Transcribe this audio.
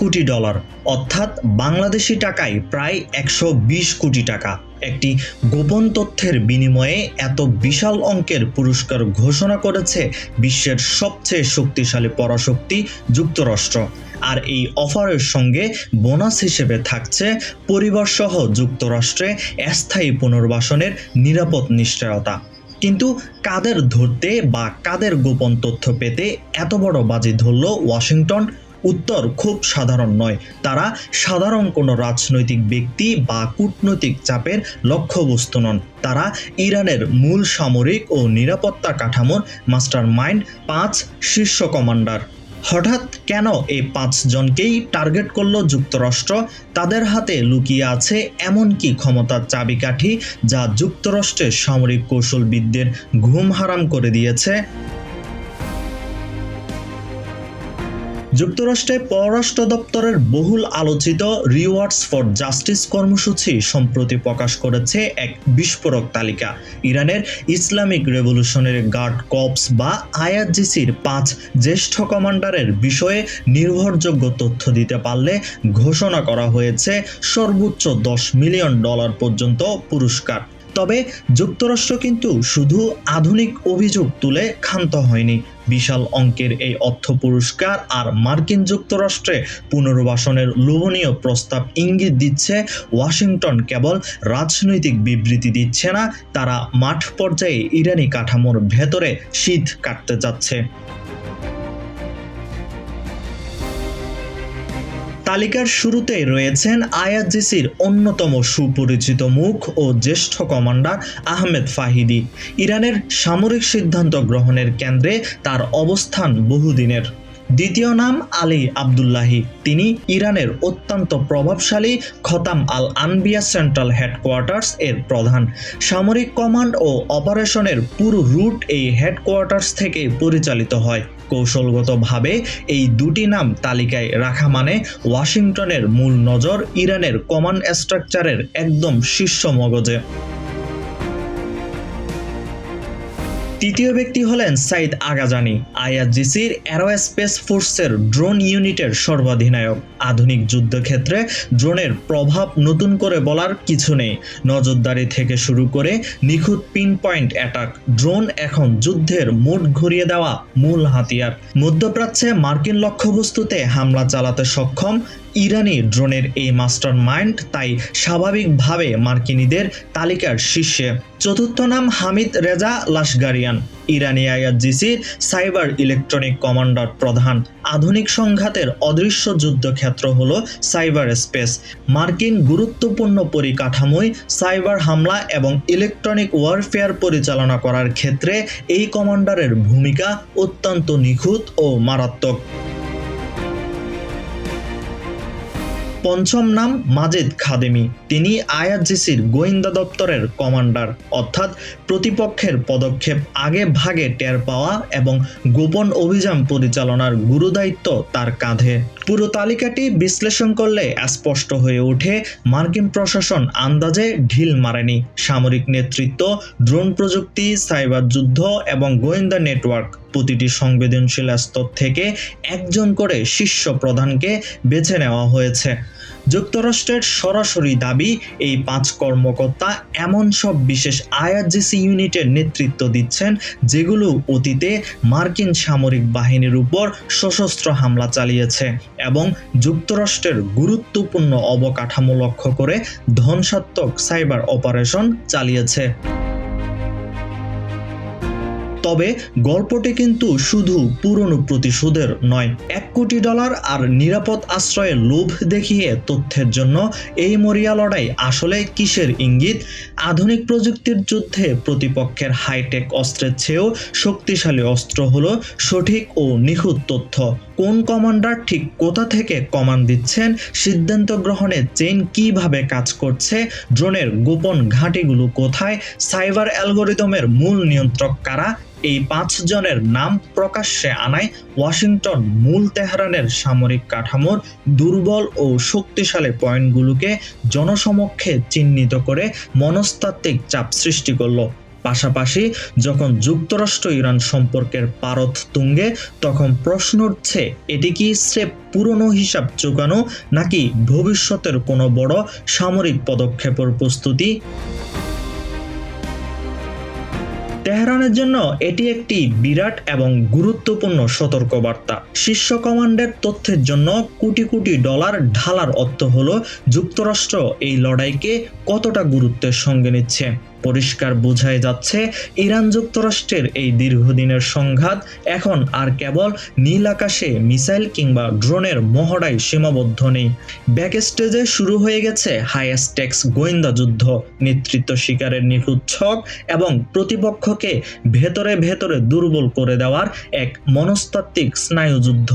কোটি ডলার, অর্থাৎ বাংলাদেশি টাকায় প্রায় 120 কোটি টাকা। একটি গোপন তথ্যের বিনিময়ে এত বিশাল অঙ্কের পুরস্কার ঘোষণা করেছে বিশ্বের সবচেয়ে শক্তিশালী পরাশক্তি যুক্তরাষ্ট্র। আর এই অফারের সঙ্গে বোনাস হিসেবে থাকছে পরিবারসহ যুক্তরাষ্ট্রে স্থায়ী পুনর্বাসনের নিরাপদ নিশ্চয়তা। কিন্তু কাদের ধরতে বা কাদের গোপন তথ্য পেতে এত বড় বাজি ধরল ওয়াশিংটন? উত্তর খুব সাধারণ নয়। তারা সাধারণ কোনো রাজনৈতিক ব্যক্তি বা কূটনৈতিক চাপের লক্ষ্যবস্তু নন। তারা ইরানের মূল সামরিক ও নিরাপত্তা কাঠামোর মাস্টারমাইন্ড 5 শীর্ষ কমান্ডার। হঠাৎ কেন এই 5 জনকেই টার্গেট করল যুক্তরাষ্ট্র? তাদের হাতে লুকিয়ে আছে এমন কি ক্ষমতার চাবিকাঠি যা যুক্তরাষ্ট্রের সামরিক কৌশলবিদদের ঘুম হারাম করে দিয়েছে? যুক্তরাষ্ট্রের পররাষ্ট্র দপ্তরের বহুল আলোচিত রিওয়ার্ডস ফর জাস্টিস কর্মসূচি সম্প্রতি প্রকাশ করেছে এক বিস্ফোরক তালিকা। ইরানের ইসলামিক রেভলিউশনারি গার্ড কর্পস বা আইআরজিসির 5 জ্যেষ্ঠ কমান্ডারের বিষয়ে নির্ভরযোগ্য তথ্য দিতে পারলে ঘোষণা করা হয়েছে সর্বোচ্চ $10 মিলিয়ন পর্যন্ত পুরস্কার। তবে যুক্তরাষ্ট্র কিন্তু শুধু আধুনিক অভিযোগ তুলে ক্ষান্ত হয়নি। বিশাল অঙ্কের এই অর্থ পুরস্কার আর মার্কিন যুক্তরাষ্ট্রে পুনর্বাসনের লোভনীয় প্রস্তাব ইঙ্গিত দিচ্ছে ওয়াশিংটন কেবল রাজনৈতিক বিবৃতি দিচ্ছে না, তারা মাঠ পর্যায়ে ইরানি কাঠামোর ভেতরে শীত কাটতে যাচ্ছে। তালিকার শুরুতেই রয়েছেন আইআরজিসির অন্যতম সুপরিচিত মুখ ও জ্যেষ্ঠ কমান্ডার আহমেদ ফাহিদি। ইরানের সামরিক সিদ্ধান্ত গ্রহণের কেন্দ্রে তার অবস্থান বহুদিনের। দ্বিতীয় নাম আলী আবদুল্লাহি। তিনি ইরানের অত্যন্ত প্রভাবশালী খতাম আল আনবিয়া সেন্ট্রাল হেডকোয়ার্টার্স এর প্রধান। সামরিক কমান্ড ও অপারেশনের পুরো রুট এই হেডকোয়ার্টার্স থেকে পরিচালিত হয়। কৌশলগতভাবে এই দুটি নাম তালিকায় রাখা মানে ওয়াশিংটনের মূল নজর ইরানের কমান্ড স্ট্রাকচারের একদম শীর্ষ মগজে। তৃতীয় ব্যক্তি হলেন সাইদ আগাজানি, আইআরজিসির অ্যারোস্পেস ফোর্সের ড্রোন ইউনিটের সর্বাধিনায়ক। আধুনিক যুদ্ধক্ষেত্রে ড্রোনের প্রভাব নতুন করে বলার কিছু নেই। নজরদারি থেকে শুরু করে নিখুঁত পিন পয়েন্ট অ্যাটাক, ড্রোন এখন যুদ্ধের মোড ঘুরিয়ে দেওয়া মূল হাতিয়ার। মধ্যপ্রাচ্যে মার্কিন লক্ষ্যবস্তুতে হামলা চালাতে সক্ষম ইরানি ড্রোনের এই মাস্টার মাইন্ড তাই স্বাভাবিকভাবে মার্কিনীদের তালিকার শীর্ষে। চতুর্থ নাম হামিদ রেজা লাশগারিয়ান, ইরানি আইআরজিসির সাইবার ইলেকট্রনিক কমান্ডার প্রধান। আধুনিক সংঘাতের অদৃশ্য যুদ্ধক্ষেত্র হলো সাইবার স্পেস। মার্কিন গুরুত্বপূর্ণ পরিকাঠামোয় সাইবার হামলা এবং ইলেকট্রনিক ওয়ারফেয়ার পরিচালনা করার ক্ষেত্রে এই কমান্ডারের ভূমিকা অত্যন্ত নিখুঁত ও মারাত্মক। পঞ্চম নাম মাজেদ খাদেমি, তিনি আইআরজিসির গোয়েন্দা দপ্তরের কমান্ডার, অর্থাৎ প্রতিপক্ষের পদক্ষেপ আগে ভাগে টের পাওয়া এবং গোপন অভিযান পরিচালনার গুরুদায়িত্ব তার কাঁধে। পুরো তালিকাটি বিশ্লেষণ করলে স্পষ্ট হয়ে ওঠে মার্কিন প্রশাসন আন্দাজে ঢিল মারেনি। সামরিক নেতৃত্ব, ড্রোন প্রযুক্তি, সাইবার যুদ্ধ এবং গোয়েন্দা নেটওয়ার্ক, প্রতিটি সংবেদনশীল স্তর থেকে একজন করে শীর্ষ প্রধানকে বেছে নেওয়া হয়েছে। যুক্তরাষ্ট্রের সরাসরি দাবি এই 5 কর্মকর্তা এমন সব বিশেষ আইআরজিসি ইউনিটের নেতৃত্ব দিচ্ছেন যেগুলো অতীতে মার্কিন সামরিক বাহিনীর উপর সশস্ত্র হামলা চালিয়েছে এবং যুক্তরাষ্ট্রের গুরুত্বপূর্ণ অবকাঠামো লক্ষ্য করে ধ্বংসাত্মক সাইবার অপারেশন চালিয়েছে। তবে গল্পটি কিন্তু শুধু পুরনো প্রতিশোধের নয়। $1 কোটি আর নিরাপদ আশ্রয়ের লোভ দেখিয়ে তথ্যের জন্য এই মরিয়া লড়াই আসলে কিসের ইঙ্গিত? আধুনিক প্রযুক্তির যুদ্ধে প্রতিপক্ষের হাইটেক অস্ত্রের চেয়েও শক্তিশালী অস্ত্র হলো সঠিক ও নিখুঁত তথ্য। কোন কমান্ডার ঠিক কোথা থেকে কমান্ড দিচ্ছেন, সিদ্ধান্ত গ্রহণের চেইন কিভাবে কাজ করছে, ড্রোনের গোপন ঘাঁটিগুলো কোথায়, সাইবার অ্যালগোরিদমের মূল নিয়ন্ত্রক কারা, এই 5 জনের নাম প্রকাশ্যে আনায় ওয়াশিংটন মূল তেহরানের সামরিক কাঠামোর দুর্বল ও শক্তিশালী পয়েন্টগুলোকে জনসমক্ষে চিহ্নিত করে মনস্তাত্ত্বিক চাপ সৃষ্টি করল। পাশাপাশি যখন যুক্তরাষ্ট্র ইরান সম্পর্কের পারদ তুঙ্গে, তখন প্রশ্ন উঠছে, এটি কি স্রেফ পুরনো হিসাব চুকানো, নাকি ভবিষ্যতের কোনো বড় সামরিক পদক্ষেপের প্রস্তুতি? তেহরানের জন্য এটি একটি বিরাট এবং গুরুত্বপূর্ণ সতর্কবার্তা। শীর্ষ কমান্ডের তথ্যের জন্য কোটি কোটি ডলার ঢালার অর্থ হলো যুক্তরাষ্ট্র এই লড়াইকে কতটা গুরুত্বের সঙ্গে নিচ্ছে। পরিষ্কার বোঝাই যাচ্ছে, ইরান যুক্তরাষ্ট্রের এই দীর্ঘদিনের সংঘাত এখন আর কেবল নীল আকাশে মিসাইল কিংবা ড্রোনের মহড়ায় সীমাবদ্ধ নেই। ব্যাকস্টেজে শুরু হয়ে গেছে হাই স্টেকস গোয়েন্দা যুদ্ধ, নেতৃত্ব শিকারের নিখুঁত ছক এবং প্রতিপক্ষকে ভেতরে ভেতরে দুর্বল করে দেওয়ার এক মনস্তাত্ত্বিক স্নায়ুযুদ্ধ।